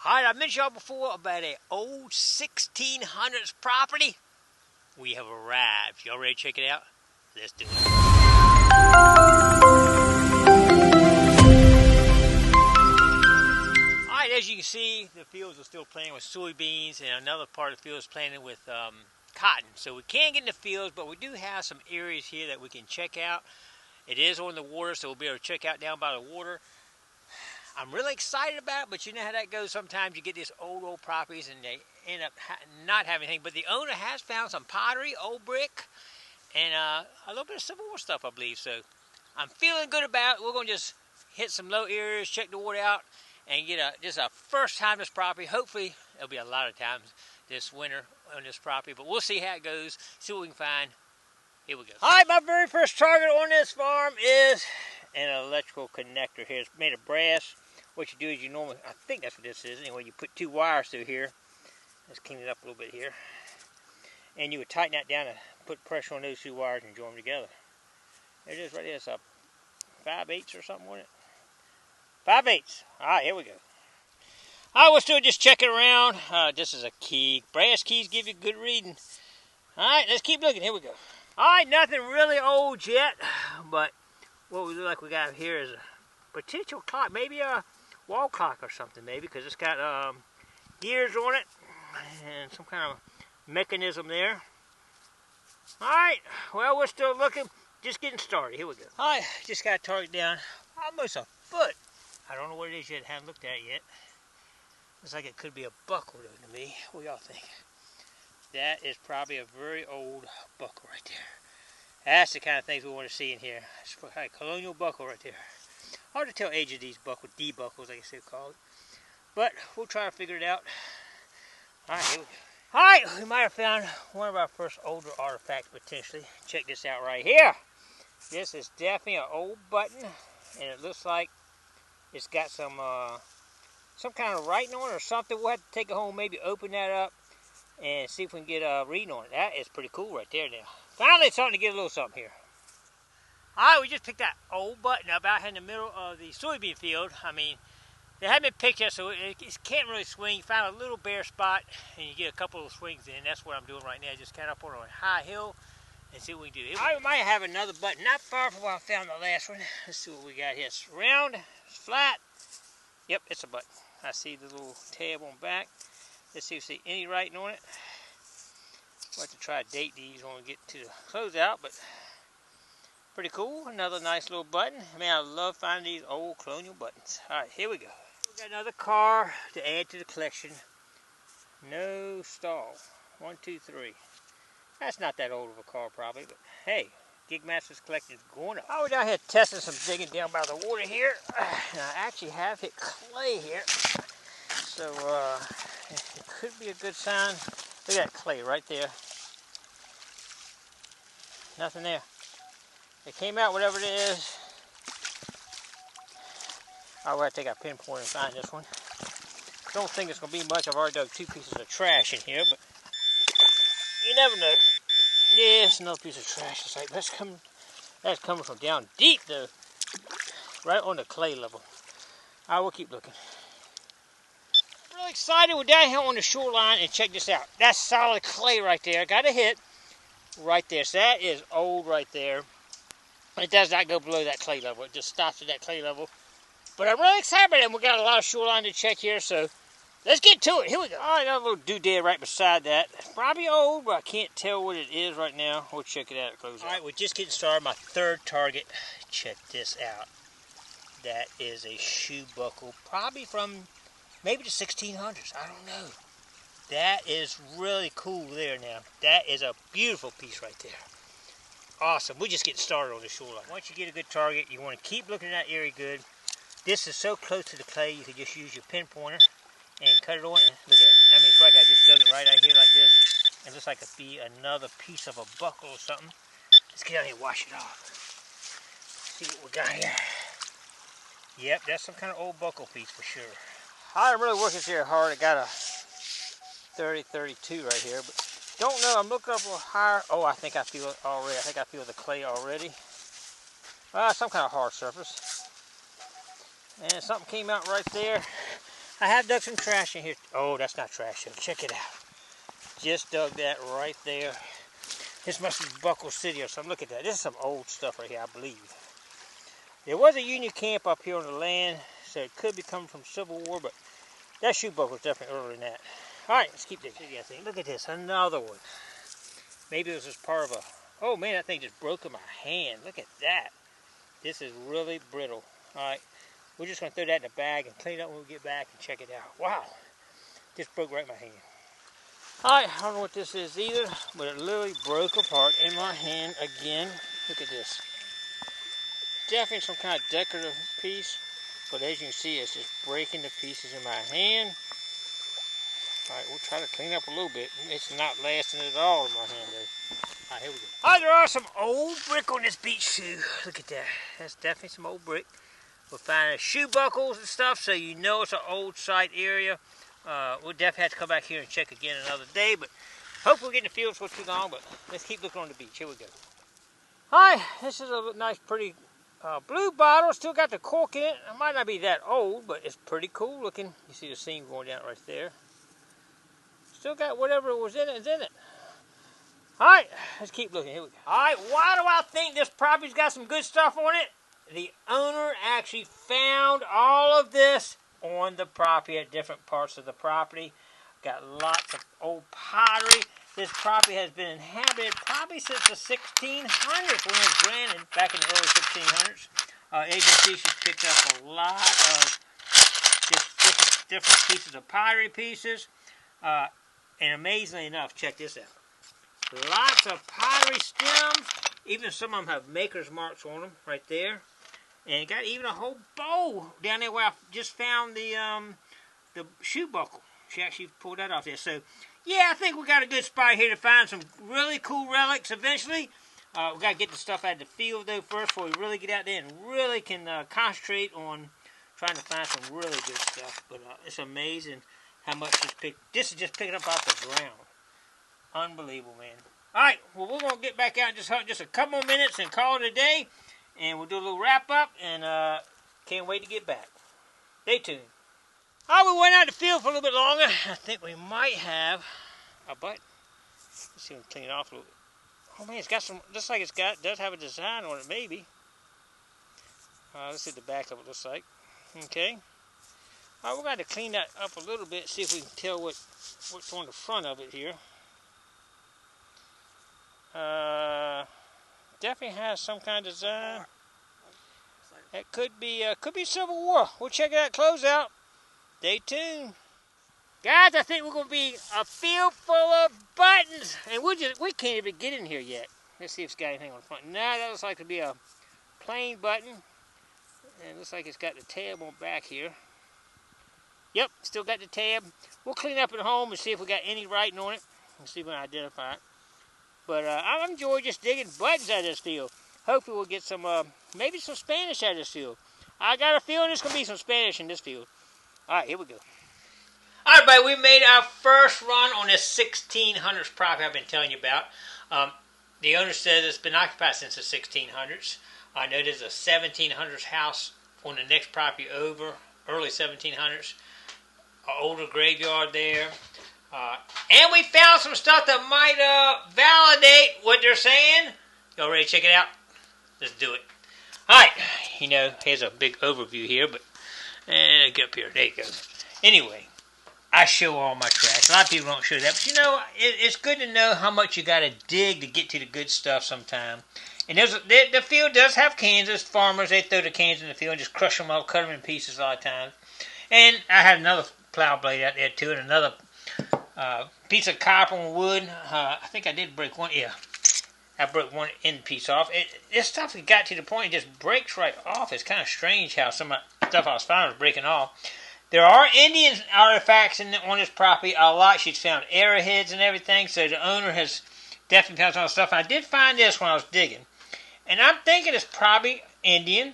Alright, I mentioned y'all before about an old 1600s property. We have arrived. Y'all ready to check it out? Let's do it. Alright, as you can see, the fields are still planted with soybeans, and another part of the field is planted with cotton. So we can't get in the fields, but we do have some areas here that we can check out. It is on the water, so we'll be able to check out down by the water. I'm really excited about it, but you know how that goes. Sometimes you get these old properties and they end up not having anything. But the owner has found some pottery, old brick, and a little bit of Civil War stuff, I believe. So I'm feeling good about it. We're going to just hit some low areas, check the water out, and get just a first time this property. Hopefully, there'll be a lot of times this winter on this property, but we'll see how it goes, see what we can find. Here we go. All right, my very first target on this farm is an electrical connector here. It's made of brass. What you do is you normally, I think that's what this is, anyway, you put two wires through here. Let's clean it up a little bit here. And you would tighten that down and put pressure on those two wires and join them together. There it is right there. It's a 5/8 or something on it. 5/8. All right, here we go. All right, we'll still just check it around. This is a key. Brass keys give you good reading. All right, let's keep looking. Here we go. All right, nothing really old yet, but what we look like we got here is a potential clock, maybe a wall clock or something, maybe, because it's got gears on it and some kind of mechanism there. All right, well, we're still looking, just getting started. Here we go. All right, just got a target down almost a foot. I don't know what it is yet, haven't looked at it yet. Looks like it could be a buckle though to me. What do y'all think? That is probably a very old buckle right there. That's the kind of things we want to see in here. It's a Colonial buckle right there. Hard to tell age of these buckles, D-buckles, I guess they're called. But we'll try to figure it out. All right, here we go. All right, we might have found one of our first older artifacts potentially. Check this out right here. This is definitely an old button, and it looks like it's got some kind of writing on it or something. We'll have to take it home, maybe open that up and see if we can get a reading on it. That is pretty cool right there now. Finally, it's starting to get a little something here. All right, we just picked that old button up out in the middle of the soybean field. I mean, they haven't been picked yet, so it can't really swing. You find a little bare spot, and you get a couple of swings in. That's what I'm doing right now. Just kind of up on a high hill and see what we can do. All right, we might have another button not far from where I found the last one. Let's see what we got here. It's round, it's flat. Yep, it's a button. I see the little tab on the back. Let's see if we see any writing on it. We'll have to try to date these when we get to the closeout, but pretty cool. Another nice little button. I mean, I love finding these old Colonial buttons. All right, here we go. We got another car to add to the collection. No stall. 1, 2, 3. That's not that old of a car probably, but hey, Gigmaster's collection is going up. I was down here testing some digging down by the water here. And I actually have hit clay here. So it could be a good sign. Look at that clay right there. Nothing there. It came out, whatever it is. I'll have to take a pinpoint and find this one. Don't think it's going to be much. I've already dug 2 pieces of trash in here, but you never know. Yeah, it's another piece of trash. It's like, that's coming from down deep, though. Right on the clay level. All right, we'll keep looking. I'm really excited. We're down here on the shoreline, and check this out. That's solid clay right there. Got a hit right there. So that is old right there. It does not go below that clay level. It just stops at that clay level. But I'm really excited about it. We got a lot of shoreline to check here, so let's get to it. Here we go. All right, got a little doodad right beside that. Probably old, but I can't tell what it is right now. We'll check it out at close. All right, we're just getting started. My third target. Check this out. That is a shoe buckle, probably from maybe the 1600s. I don't know. That is really cool there now. That is a beautiful piece right there. Awesome. We're just getting started on the shoreline. Once you get a good target, you want to keep looking at that area good. This is so close to the clay, you can just use your pinpointer and cut it on. And look at it. I mean, it's like I just dug it right out here like this. It looks like it'd be another piece of a buckle or something. Let's get out here and wash it off. See what we got here. Yep, that's some kind of old buckle piece for sure. I'm really working here hard. I got a 30-32 right here, but don't know. I'm looking up a little higher. Oh, I think I feel it already. I think I feel the clay already. Some kind of hard surface. And something came out right there. I have dug some trash in here. Oh, that's not trash. Check it out. Just dug that right there. This must be Buckle City or something. Look at that. This is some old stuff right here, I believe. There was a Union camp up here on the land, so it could be coming from Civil War, but that shoe buckle was definitely earlier than that. All right, let's keep digging. Look at this, another one. Maybe it was just part of a... Oh man, that thing just broke in my hand. Look at that. This is really brittle. All right, we're just gonna throw that in the bag and clean it up when we get back and check it out. Wow, just broke right in my hand. All right, I don't know what this is either, but it literally broke apart in my hand again. Look at this. Definitely some kind of decorative piece, but as you can see, it's just breaking to pieces in my hand. All right, we'll try to clean up a little bit. It's not lasting at all in my hand, though. All right, here we go. All right, there are some old brick on this beach shoe. Look at that. That's definitely some old brick. We're finding shoe buckles and stuff, so you know it's an old site area. We'll definitely have to come back here and check again another day, but hopefully we'll get in the fields for too long, but let's keep looking on the beach. Here we go. Hi, this is a nice, pretty blue bottle. Still got the cork in it. It might not be that old, but it's pretty cool looking. You see the seam going down right there. Still got whatever was in it is in it. All right, let's keep looking. Here we go. All right, why do I think this property's got some good stuff on it? The owner actually found all of this on the property at different parts of the property. Got lots of old pottery. This property has been inhabited probably since the 1600s when it was granted back in the early 1600s. As you can see, she's picked up a lot of just different pieces of pottery pieces. And amazingly enough, check this out. Lots of pottery stems. Even some of them have maker's marks on them right there. And got even a whole bowl down there where I just found the shoe buckle. She actually pulled that off there. So, yeah, I think we got a good spot here to find some really cool relics eventually. We got to get the stuff out of the field, though, first before we really get out there and really can concentrate on trying to find some really good stuff. But it's amazing how much she's picked. This is just picking up off the ground. Unbelievable, man. All right, well, we're going to get back out and just hunt just a couple more minutes and call it a day. And we'll do a little wrap-up, and can't wait to get back. Stay tuned. All right, we went out in the field for a little bit longer. I think we might have a button. Let's see if we can clean it off a little bit. Oh, man, it's got some, looks like does have a design on it, maybe. Let's see the back of it looks like. Okay. All right, we're going to clean that up a little bit, see if we can tell what's on the front of it here. Definitely has some kind of design. It could be Civil War. We'll check it out, close out. Stay tuned. Guys, I think we're going to be a field full of buttons. And we can't even get in here yet. Let's see if it's got anything on the front. Nah, that looks like to be a plain button. And it looks like it's got the tab on back here. Yep, still got the tab. We'll clean up at home and see if we got any writing on it. And see if we can identify it. But I'm enjoying just digging buttons out of this field. Hopefully we'll get some, maybe some Spanish out of this field. I got a feeling there's going to be some Spanish in this field. All right, here we go. All right, everybody, we made our first run on this 1600s property I've been telling you about. The owner says it's been occupied since the 1600s. I know there's a 1700s house on the next property over, early 1700s. An older graveyard there. And we found some stuff that might validate what they're saying. Y'all ready to check it out? Let's do it. Alright, here's a big overview here, but get up here. There you go. Anyway, I show all my trash. A lot of people don't show that, but it's good to know how much you got to dig to get to the good stuff sometime. And the field does have cans. There's farmers, they throw the cans in the field and just crush them up, cut them in pieces a lot of times. And I had another plow blade out there too, and another piece of copper and wood. I think I did break one. Yeah, I broke one end piece off. This stuff got to the point it just breaks right off. It's kind of strange how some of the stuff I was finding was breaking off. There are Indian artifacts on this property a lot. She's found arrowheads and everything, so the owner has definitely found some stuff. I did find this when I was digging, and I'm thinking it's probably Indian.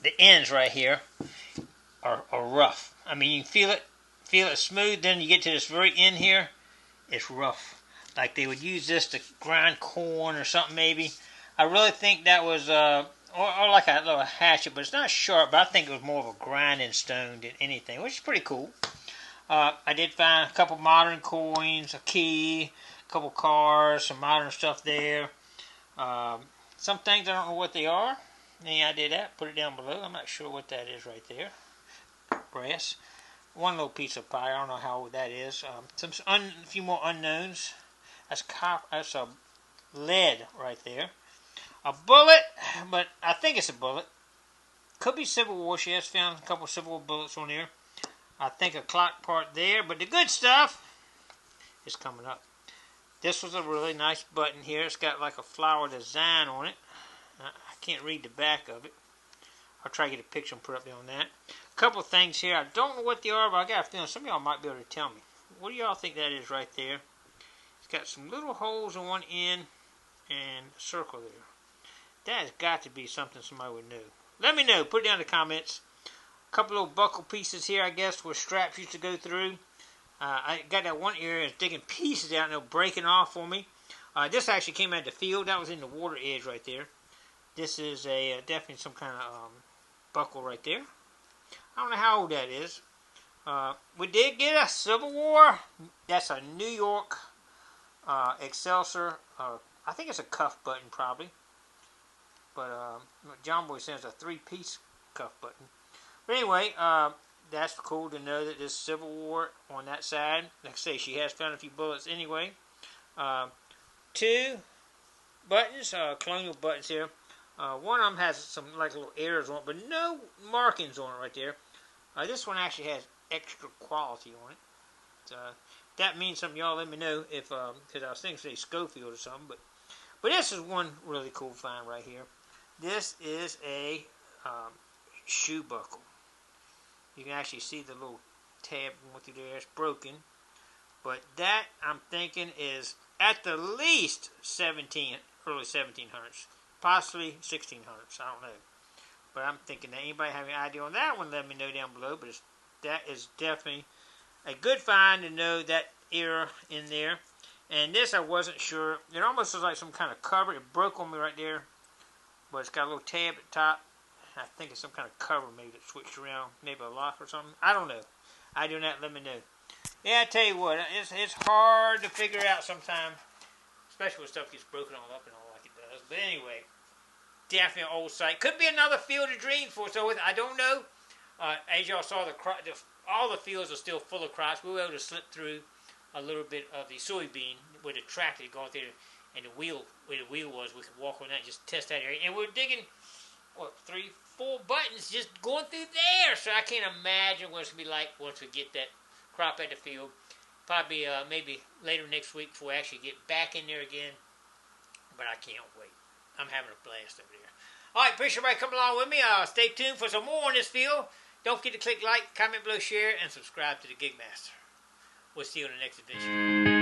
The ends right here are rough. I mean, you can feel it smooth, then you get to this very end here, it's rough. Like they would use this to grind corn or something maybe. I really think that was or like a little hatchet, but it's not sharp. But I think it was more of a grinding stone than anything, which is pretty cool. I did find a couple modern coins, a key, a couple cars, some modern stuff there. Some things I don't know what they are. Any idea that? Put it down below. I'm not sure what that is right there. Brass. One little piece of pie. I don't know how old that is. A few more unknowns. That's copper. That's a lead right there. A bullet, but I think it's a bullet. Could be Civil War. She has found a couple of Civil War bullets on there. I think a clock part there, but the good stuff is coming up. This was a really nice button here. It's got like a flower design on it. I can't read the back of it. I'll try to get a picture and put up there on that. A couple of things here. I don't know what they are, but I got a feeling some of y'all might be able to tell me. What do y'all think that is right there? It's got some little holes on one end and a circle there. That has got to be something somebody would know. Let me know. Put it down in the comments. A couple little buckle pieces here, I guess, where straps used to go through. I got that one area that's digging pieces out and they're breaking off for me. This actually came out of the field. That was in the water edge right there. This is a definitely some kind of buckle right there. I don't know how old that is. We did get a Civil War. That's a New York Excelsior. I think it's a cuff button probably. But John Boy says a 3-piece cuff button. But anyway, that's cool to know that there's Civil War on that side. Like I say, she has found a few bullets anyway. 2 buttons, Colonial buttons here. One of them has some like little errors on it, but no markings on it right there. This one actually has extra quality on it. That means something. Y'all let me know if, because I was thinking say Schofield or something, but this is one really cool find right here. This is a shoe buckle. You can actually see the little tab going through there. It's broken. But that, I'm thinking, is at the least early 1700s. Possibly 1600s. I don't know. But I'm thinking that anybody have any idea on that one, let me know down below. But that is definitely a good find to know that era in there. And this, I wasn't sure. It almost looks like some kind of cover. It broke on me right there. But it's got a little tab at the top. I think it's some kind of cover maybe that switched around. Maybe a lock or something. I don't know. I do not. Let me know. Yeah, I tell you what. It's hard to figure out sometimes. Especially when stuff gets broken all up and all like it does. But anyway. Definitely an old site. Could be another field of dreams for us. So I don't know. As y'all saw, all the fields are still full of crops. We were able to slip through a little bit of the soybean with a tractor going through, and the wheel, where the wheel was, we could walk on that, just test that area. And we're digging, 3, 4 buttons just going through there. So I can't imagine what it's going to be like once we get that crop at the field. Probably maybe later next week before we actually get back in there again. But I can't wait. I'm having a blast over there. All right, appreciate everybody coming along with me. Stay tuned for some more on this field. Don't forget to click like, comment below, share, and subscribe to the Gigmaster. We'll see you in the next edition.